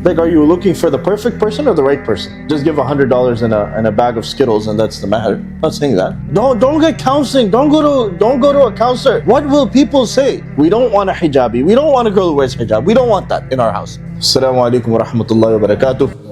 Like, are you looking for the perfect person or the right person? Just give $100 and a bag of Skittles and that's the matter. I'm not saying that. Don't get counseling. Don't go to a counselor. What will people say? We don't want a hijabi. We don't want a girl who wears hijab. We don't want that in our house. Assalamu alaikum wa rahmatullahi wa barakatuh.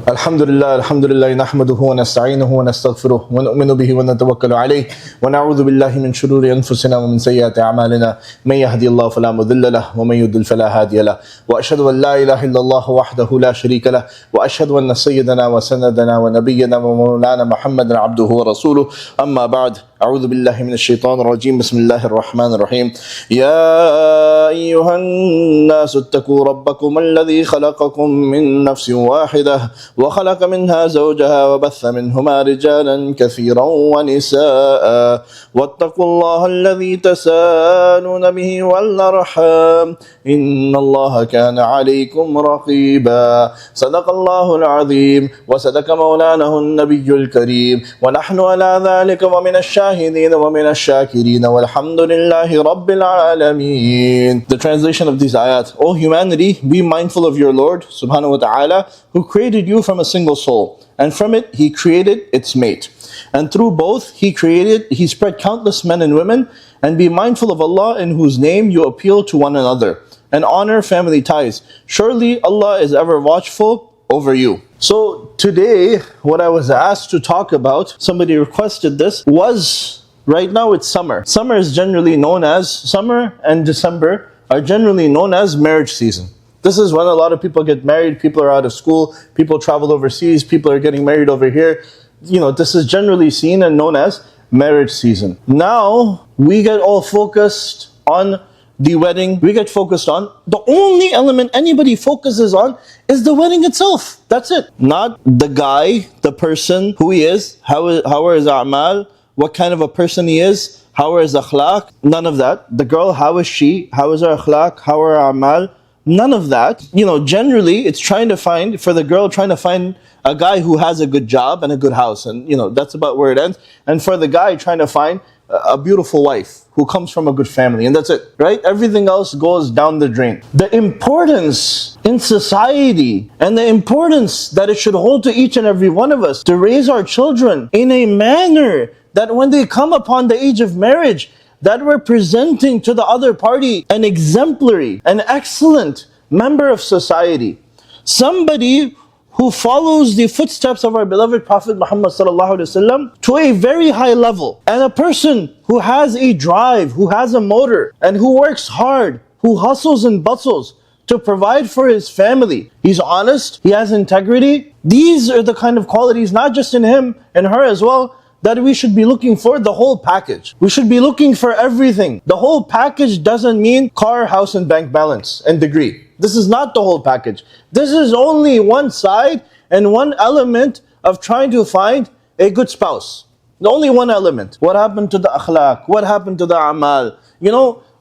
الحمد لله نحمده ونستعينه ونستغفره ونؤمن به ونتوكل عليه ونعوذ بالله من شرور أنفسنا ومن سيئات أعمالنا من يهدي الله فلا مضل له ومن يضلل فلا هادي له وأشهد أن لا إله إلا الله وحده لا شريك له وأشهد أن سيدنا وسندنا ونبينا ومولانا محمدا عبده ورسوله أما بعد أعوذ بالله من الشيطان الرجيم بسم الله الرحمن الرحيم يا أيها الناس اتقوا ربكم الذي خلقكم من نفس واحدة وخلق منها زوجها وبث منهما رجالا كثيرا ونساء واتقوا الله الذي تساءلون به والأرحام إن الله كان عليكم رقيبا صدق الله العظيم وصدق مولانا النبي الكريم ونحن على ذلك ومن الشاهدين ومن الشاكرين والحمد لله رب العالمين. The translation of these ayat: O humanity, be mindful of your Lord subhanahu wa ta'ala, who created you from a single soul, and from it He created its mate. And through both He spread countless men and women, and be mindful of Allah in whose name you appeal to one another, and honor family ties. Surely Allah is ever watchful over you. So today, what I was asked to talk about, somebody requested this, was, right now it's summer. Summer and December are generally known as marriage season. This is when a lot of people get married, people are out of school, people travel overseas, people are getting married over here. This is generally seen and known as marriage season. Now, we get all focused on the wedding. We get focused on, the only element anybody focuses on is the wedding itself. That's it. Not the guy, the person, who he is, how are his a'mal, what kind of a person he is, how are his akhlaq, none of that. The girl, how is she, how is her akhlaq, how are her a'mal, none of that. Generally, it's for the girl trying to find a guy who has a good job and a good house. And, that's about where it ends. And for the guy trying to find a beautiful wife who comes from a good family. And that's it, right? Everything else goes down the drain. The importance in society and the importance that it should hold to each and every one of us to raise our children in a manner that when they come upon the age of marriage, that we're presenting to the other party an exemplary, an excellent member of society. Somebody who follows the footsteps of our beloved Prophet Muhammad sallallahu alaihi wasallam to a very high level. And a person who has a drive, who has a motor, and who works hard, who hustles and bustles to provide for his family. He's honest, he has integrity. These are the kind of qualities, not just in him and her as well, that we should be looking for, the whole package. We should be looking for everything. The whole package doesn't mean car, house, and bank balance and degree. This is not the whole package. This is only one side and one element of trying to find a good spouse. Only one element. What happened to the akhlaq? What happened to the amal?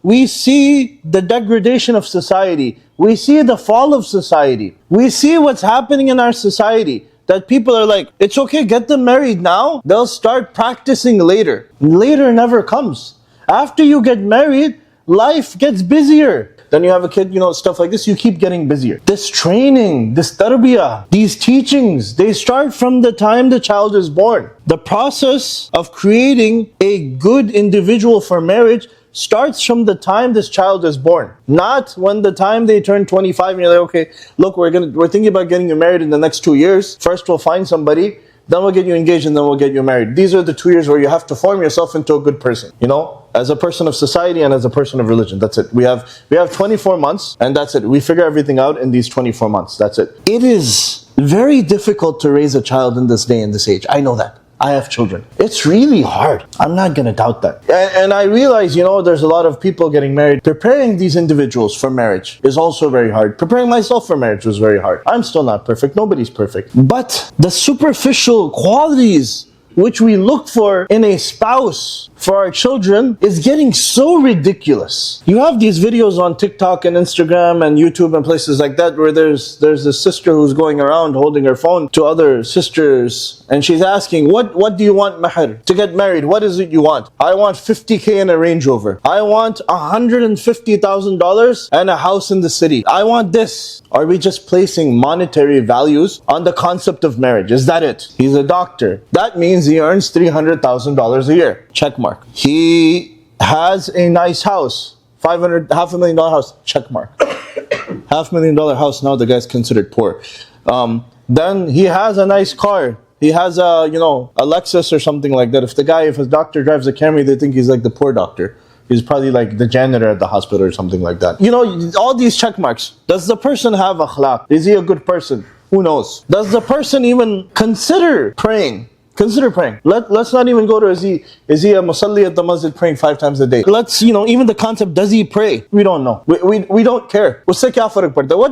We see the degradation of society. We see the fall of society. We see what's happening in our society. That people are like, it's okay, get them married now. They'll start practicing later. Later never comes. After you get married, life gets busier. Then you have a kid, stuff like this, you keep getting busier. This training, this tarbiyah, these teachings, they start from the time the child is born. The process of creating a good individual for marriage starts from the time this child is born. Not when the time they turn 25 and you're like, okay, look, we're thinking about getting you married in the next 2 years. First we'll find somebody, then we'll get you engaged, and then we'll get you married. These are the 2 years where you have to form yourself into a good person, as a person of society and as a person of religion. That's it. We have 24 months, and that's it. We figure everything out in these 24 months. That's it. It is very difficult to raise a child in this day and this age. I know that. I have children. It's really hard. I'm not going to doubt that. And I realize, there's a lot of people getting married. Preparing these individuals for marriage is also very hard. Preparing myself for marriage was very hard. I'm still not perfect. Nobody's perfect. But the superficial qualities which we look for in a spouse for our children is getting so ridiculous. You have these videos on TikTok and Instagram and YouTube and places like that where there's a sister who's going around holding her phone to other sisters, and she's asking, what do you want mahr to get married? What is it you want? I want $50K in a Range Rover. I want $150,000 and a house in the city. I want this. Are we just placing monetary values on the concept of marriage? Is that it? He's a doctor. That means he earns $300,000 a year. Check mark. He has a nice house. $500,000 house. Check mark. $500,000 house. Now the guy's considered poor. Then he has a nice car. He has a Lexus or something like that. If his doctor drives a Camry, they think he's like the poor doctor. He's probably like the janitor at the hospital or something like that. All these check marks. Does the person have akhlaq? Is he a good person? Who knows? Does the person even consider praying? Consider praying. Let's not even go to is he a musalli at the masjid praying 5 times a day. Let's, even the concept, does he pray? We don't know. We don't care. What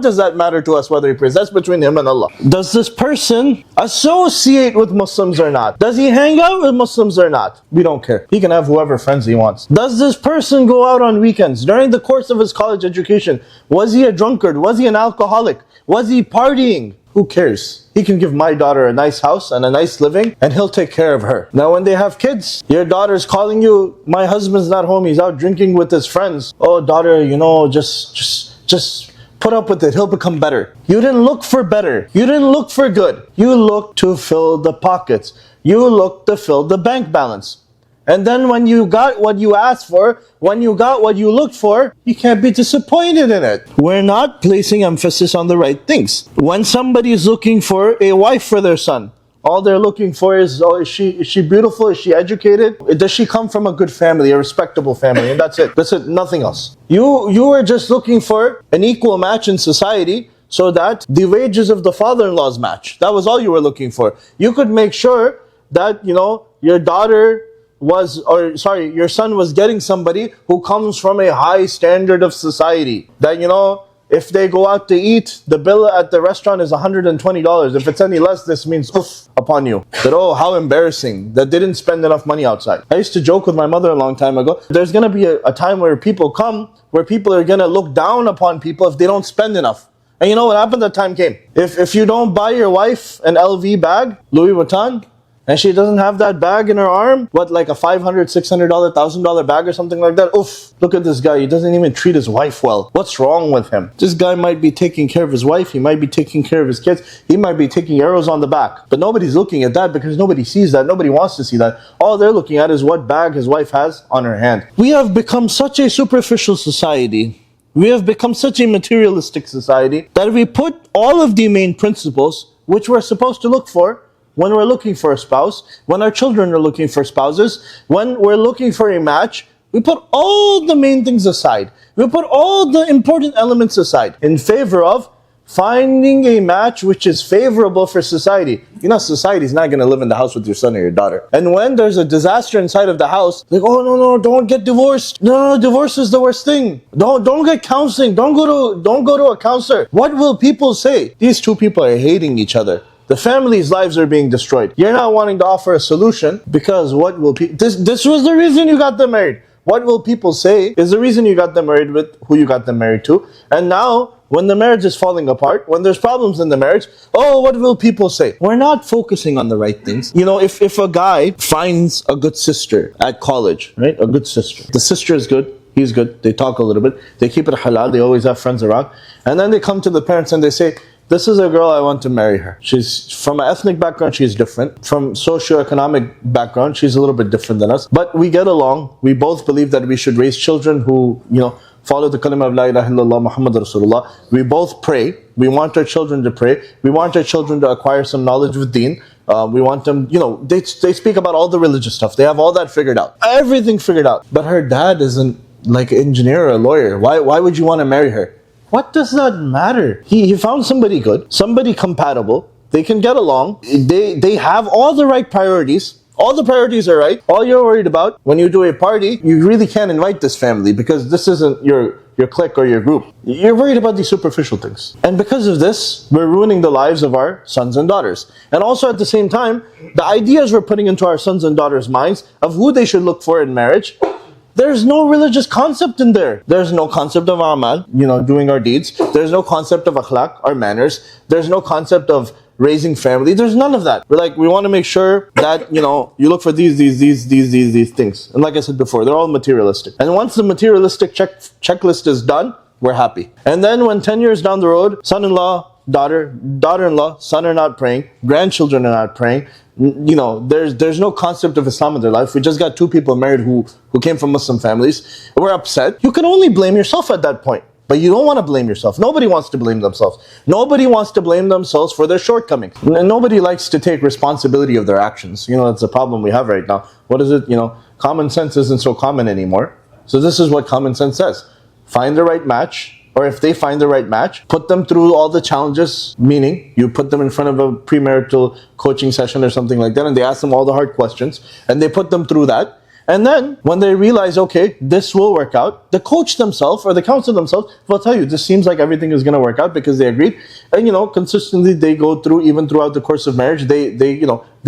does that matter to us whether he prays? That's between him and Allah. Does this person associate with Muslims or not? Does he hang out with Muslims or not? We don't care. He can have whoever friends he wants. Does this person go out on weekends? During the course of his college education, was he a drunkard? Was he an alcoholic? Was he partying? Who cares? He can give my daughter a nice house and a nice living, and he'll take care of her. Now when they have kids, your daughter's calling you, my husband's not home, he's out drinking with his friends. Oh daughter, just put up with it, he'll become better. You didn't look for better. You didn't look for good. You looked to fill the pockets. You looked to fill the bank balance. And then when you got what you asked for, when you got what you looked for, you can't be disappointed in it. We're not placing emphasis on the right things. When somebody is looking for a wife for their son, all they're looking for is, is she beautiful? Is she educated? Does she come from a good family, a respectable family? And that's it. That's it, nothing else. You were just looking for an equal match in society so that the wages of the father-in-laws match. That was all you were looking for. You could make sure that, your your son was getting somebody who comes from a high standard of society. That, if they go out to eat, the bill at the restaurant is $120. If it's any less, this means oof upon you. That, how embarrassing that they didn't spend enough money outside. I used to joke with my mother a long time ago. There's going to be a time where people are going to look down upon people if they don't spend enough. And you know what happened? That time came. If you don't buy your wife an LV bag, Louis Vuitton, and she doesn't have that bag in her arm, like a $500, $600, $1,000 bag or something like that. Oof, look at this guy. He doesn't even treat his wife well. What's wrong with him? This guy might be taking care of his wife. He might be taking care of his kids. He might be taking arrows on the back. But nobody's looking at that because nobody sees that. Nobody wants to see that. All they're looking at is what bag his wife has on her hand. We have become such a superficial society. We have become such a materialistic society that we put all of the main principles which we're supposed to look for when we're looking for a spouse, when our children are looking for spouses, when we're looking for a match, we put all the main things aside. We put all the important elements aside in favor of finding a match which is favorable for society. Society's not going to live in the house with your son or your daughter. And when there's a disaster inside of the house, like, oh no, don't get divorced. No, divorce is the worst thing. Don't get counseling. Don't go to a counselor. What will people say? These two people are hating each other. The family's lives are being destroyed. You're not wanting to offer a solution because what will people... This was the reason you got them married. What will people say is the reason you got them married with who you got them married to. And now, when the marriage is falling apart, when there's problems in the marriage, what will people say? We're not focusing on the right things. If a guy finds a good sister at college, right? A good sister. The sister is good. He's good. They talk a little bit. They keep it halal. They always have friends around. And then they come to the parents and they say, this is a girl, I want to marry her. She's from an ethnic background, she's different. From socioeconomic background, she's a little bit different than us. But we get along. We both believe that we should raise children who, follow the kalima of La ilaha illallah Muhammad Rasulullah. We both pray. We want our children to pray. We want our children to acquire some knowledge with deen. We want them, they speak about all the religious stuff. They have all that figured out. Everything figured out. But her dad isn't like an engineer or a lawyer. Why would you want to marry her? What does that matter? He found somebody good, somebody compatible. They can get along. They have all the right priorities. All the priorities are right. All you're worried about when you do a party, you really can't invite this family because this isn't your clique or your group. You're worried about these superficial things. And because of this, we're ruining the lives of our sons and daughters. And also at the same time, the ideas we're putting into our sons and daughters' minds of who they should look for in marriage, there's no religious concept in there. There's no concept of amal, doing our deeds. There's no concept of akhlaq, our manners. There's no concept of raising family. There's none of that. We want to make sure that, you look for these things. And like I said before, they're all materialistic. And once the materialistic checklist is done, we're happy. And then when 10 years down the road, son-in-law, daughter-in-law, son are not praying, grandchildren are not praying, there's no concept of Islam in their life. We just got two people married who came from Muslim families. We're upset. You can only blame yourself at that point. But you don't want to blame yourself. Nobody wants to blame themselves. Nobody wants to blame themselves for their shortcomings. And nobody likes to take responsibility of their actions. That's a problem we have right now. What is it? Common sense isn't so common anymore. So this is what common sense says. Find the right match. Or if they find the right match, put them through all the challenges, meaning you put them in front of a premarital coaching session or something like that, and they ask them all the hard questions, and they put them through that. And then when they realize, okay, this will work out, the coach themselves or the counselor themselves will tell you, this seems like everything is going to work out because they agreed. And consistently they go through, even throughout the course of marriage, they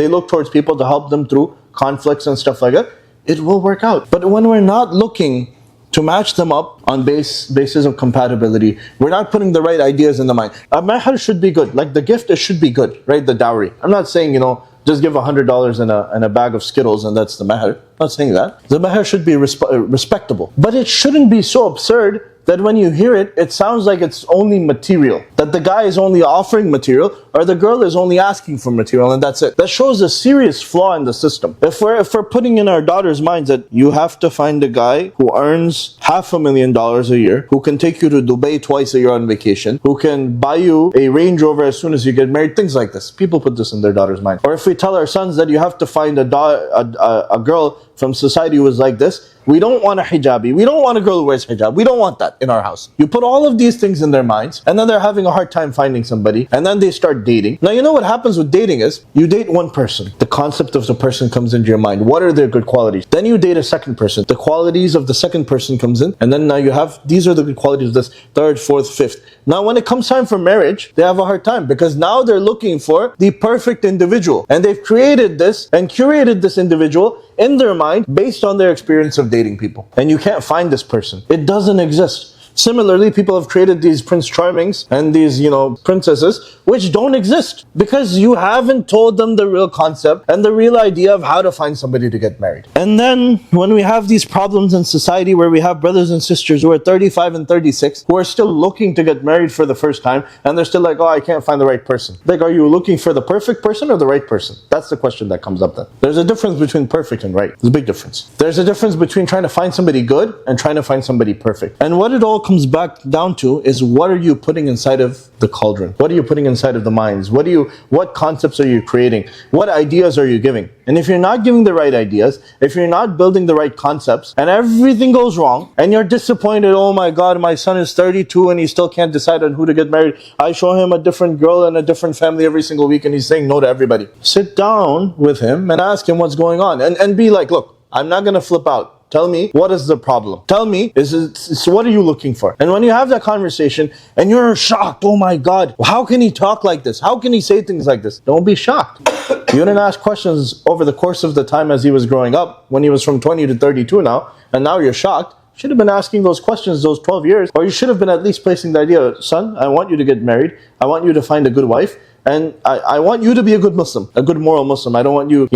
look towards people to help them through conflicts and stuff like that. It will work out. But when we're not looking to match them up on basis of compatibility, we're not putting the right ideas in the mind. A mahar should be good. Like the gift, it should be good, right? The dowry. I'm not saying, just give $100 and a bag of Skittles and that's the mahar. I'm not saying that. The mahar should be respectable. But it shouldn't be so absurd that when you hear it, it sounds like it's only material. That the guy is only offering material or the girl is only asking for material and that's it. That shows a serious flaw in the system. If we're putting in our daughters' minds that you have to find a guy who earns $500,000 a year, who can take you to Dubai twice a year on vacation, who can buy you a Range Rover as soon as you get married, things like this. People put this in their daughters' mind. Or if we tell our sons that you have to find a girl from society who is like this, we don't want a hijabi. We don't want a girl who wears hijab. We don't want that in our house. You put all of these things in their minds, and then they're having a hard time finding somebody, and then they start dating. Now, what happens with dating is, you date one person. The concept of the person comes into your mind. What are their good qualities? Then you date a second person. The qualities of the second person comes in, and then now you have, these are the good qualities of this, third, fourth, fifth. Now, when it comes time for marriage, they have a hard time, because now they're looking for the perfect individual. And they've created this and curated this individual in their mind based on their experience of dating people. And you can't find this person. It doesn't exist. Similarly, people have created these Prince Charmings and these, princesses, which don't exist because you haven't told them the real concept and the real idea of how to find somebody to get married. And then when we have these problems in society where we have brothers and sisters who are 35 and 36 who are still looking to get married for the first time, and they're still like, oh, I can't find the right person. Like, are you looking for the perfect person or the right person? That's the question that comes up then. There's a difference between perfect and right. There's a big difference. There's a difference between trying to find somebody good and trying to find somebody perfect. And what it all comes back down to is, what are you putting inside of the cauldron? What are you putting inside of the minds? What concepts are you creating? What ideas are you giving? And if you're not giving the right ideas, if you're not building the right concepts, and everything goes wrong, and you're disappointed, oh my God, my son is 32 and he still can't decide on who to get married. I show him a different girl and a different family every single week and he's saying no to everybody. Sit down with him and ask him what's going on, and be like, look, I'm not going to flip out. Tell me, what is the problem? Tell me, what are you looking for? And when you have that conversation and you're shocked, oh my God, how can he talk like this? How can he say things like this? Don't be shocked. You didn't ask questions over the course of the time as he was growing up, when he was from 20 to 32 now, and now you're shocked. You should have been asking those questions those 12 years, or you should have been at least placing the idea, son, I want you to get married. I want you to find a good wife. And I want you to be a good Muslim, a good moral Muslim. I don't want you,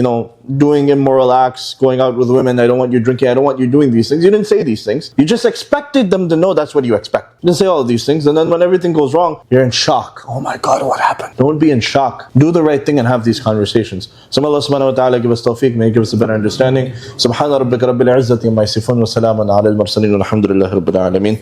doing immoral acts, going out with women. I don't want you drinking. I don't want you doing these things. You didn't say these things. You just expected them to know that's what you expect. You didn't say all of these things. And then when everything goes wrong, you're in shock. Oh my God, what happened? Don't be in shock. Do the right thing and have these conversations. So may Allah subhanahu wa ta'ala give us tawfiq. May He give us a better understanding. Subhana rabbika rabbil izzati amma yasifun wa salamun ala al-mursalin walhamdulillahi rabbil alameen.